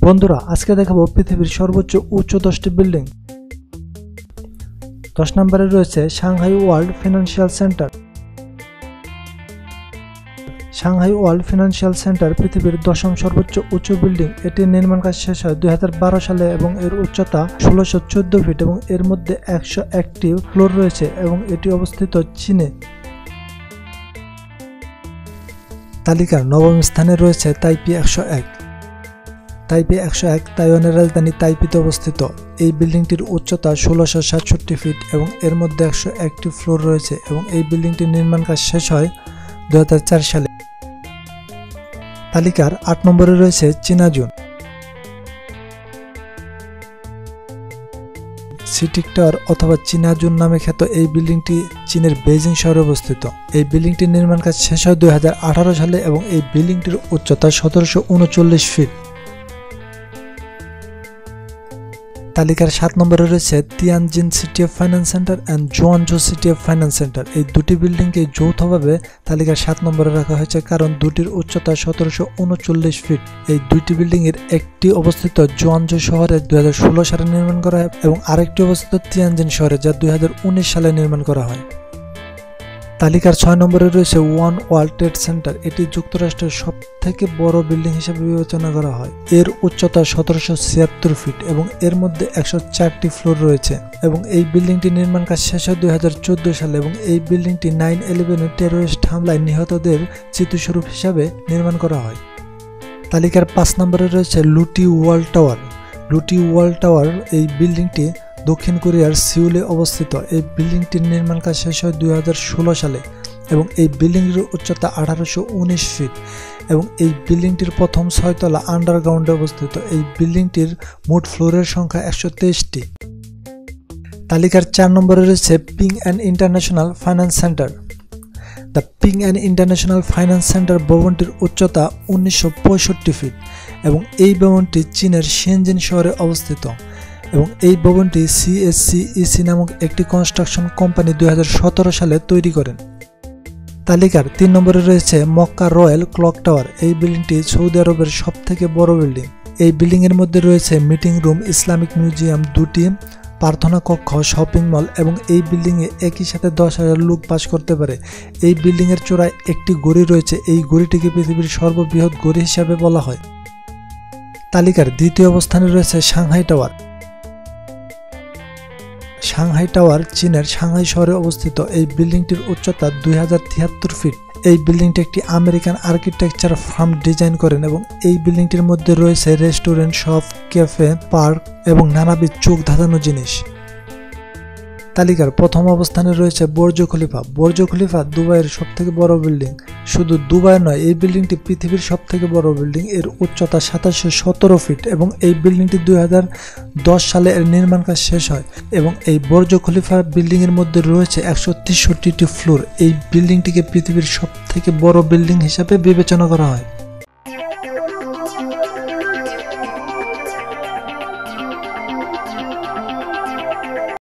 বন্ধুরা আজকে দেখাবো পৃথিবীর সর্বোচ্চ উচ্চ 10টি বিল্ডিং। 10 নম্বরে রয়েছে Shanghai world financial centre. Shanghai world financial centre পৃথিবীর 10ম সর্বোচ্চ উঁচু বিল্ডিং। এটির নির্মাণ কাজ শেষ হয় 2012 সালে এবং এর উচ্চতা 1614 ফিট এবং এর মধ্যে 101টি ফ্লোর রয়েছে এবং এটি অবস্থিত চীনে। তালিকার 9ম স্থানে রয়েছে তাইপি 101। তাইপি 101 তাইওয়ানের রাজধানী তাইপিতে অবস্থিত। এই বিল্ডিংটির উচ্চতা 1667 ফিট এবং এর মধ্যে 101টি ফ্লোর রয়েছে এবং এই বিল্ডিংটির নির্মাণ কাজ শেষ হয় 2004 সালে। তালিকার 8 নম্বরে রয়েছে চীনাজুন। সিটিক টাওয়ার অথবা চীনাজুন নামে খ্যাত এই বিল্ডিংটি চীনের বেইজিং শহরে অবস্থিত। এই বিল্ডিংটির নির্মাণ কাজ শেষ হয় 2018 সালে এবং এই বিল্ডিংটির উচ্চতা 1739 ফিট। তালিকার 7 নম্বরে রয়েছে Tianjin city of finance centre and Juanju city of finance centre. এই দুটি বিল্ডিংকে যৌথভাবে তালিকার 7 নম্বরে রাখা হয়েছে কারণ দুটির উচ্চতা 1739 ফিট। এই দুইটি বিল্ডিং এর একটি অবস্থিত জুয়ানজু শহরে 2016 সালে নির্মাণ করা হয় এবং আরেকটি অবস্থিত তিয়ানজিন শহরে যা 2019 সালে নির্মাণ করা হয়। তালিকার 6 নম্বরে রয়েছে ওয়ান ওয়ার্ল্ড ট্রেড সেন্টার। এটি যুক্তরাষ্ট্রের সবথেকে বড় বিল্ডিং হিসেবে বিবেচনা করা হয়। এর উচ্চতা 1776 ফিট এবং এর মধ্যে 104টি ফ্লোর রয়েছে এবং এই বিল্ডিংটি নির্মাণ কাজ শেষ হয় 2014 সালে এবং এই বিল্ডিংটি 9/11 টেরোরিস্ট হামলায় নিহতদের স্মৃতিস্বরূপ হিসাবে নির্মাণ করা হয়। তালিকার 5 নম্বরে রয়েছে লুটি ওয়ার্ল্ড টাওয়ার। লুটি ওয়ার্ল্ড টাওয়ার এই বিল্ডিংটি দক্ষিণ কোরিয়ার সিউলে অবস্থিত। এই বিল্ডিংটির নির্মাণ কাজ শেষ হয় 2016 সালে এবং এই বিল্ডিংটির উচ্চতা 1819 ফিট এবং এই বিল্ডিংটির প্রথম 6 তলা আন্ডারগ্রাউন্ডে অবস্থিত। এই বিল্ডিংটির মোট ফ্লোরের সংখ্যা 123টি। তালিকার 4 নম্বরে রয়েছে Ping and international finance centre. The Ping and international finance centre ভবনটির উচ্চতা 1965 ফিট এবং এই ভবনটি চীনের শেনজিন শহরে অবস্থিত এবং এই ভবনটি সিএসসিইসি নামক একটি কনস্ট্রাকশন কোম্পানি 2017 সালে তৈরি করেন। তালিকার 3 নম্বরে রয়েছে মক্কা রয়্যাল ক্লক টাওয়ার। এই বিল্ডিংটি সৌদি আরবের সবথেকে বড় বিল্ডিং। এই বিল্ডিং এর মধ্যে রয়েছে মিটিং রুম, ইসলামিক মিউজিয়াম, 2টি প্রার্থনা কক্ষ, শপিং মল এবং এই বিল্ডিং এ একই সাথে 10,000 লোক বাস করতে পারে। এই বিল্ডিং এর চূড়ায় একটি গড়ি রয়েছে। এই গড়িটিকে পৃথিবীর সর্ববৃহৎ গড়ি হিসাবে বলা হয়। তালিকার 2য় অবস্থানে রয়েছে সাংহাই টাওয়ার। সাংহাই টাওয়ার চীনের সাংহাই শহরে অবস্থিত। এই বিল্ডিংটির উচ্চতা 2073 ফিট। এই বিল্ডিংটি একটি আমেরিকান আর্কিটেকচার ফার্ম ডিজাইন করেন এবং এই বিল্ডিংটির মধ্যে রয়েছে রেস্টুরেন্ট, শপ, ক্যাফে, পার্ক এবং নানাবিধ চোখ ধাঁধানো জিনিস। তালিকার 1ম অবস্থানে রয়েছে বুর্জ খলিফা। বুর্জ খলিফা দুবাইয়ের সবথেকে বড় বিল্ডিং। শুধু দুবাই নয়, এই বিল্ডিংটি পৃথিবীর সবথেকে বড় বিল্ডিং। এর উচ্চতা 2717 ফিট এবং এই বিল্ডিংটি 2010 সালে এর নির্মাণ কাজ শেষ হয় এবং এই বুর্জ খলিফা বিল্ডিং এর মধ্যে রয়েছে 163টি ফ্লোর। এই বিল্ডিংটিকে পৃথিবীর সবথেকে বড় বিল্ডিং হিসাবে বিবেচনা করা হয়।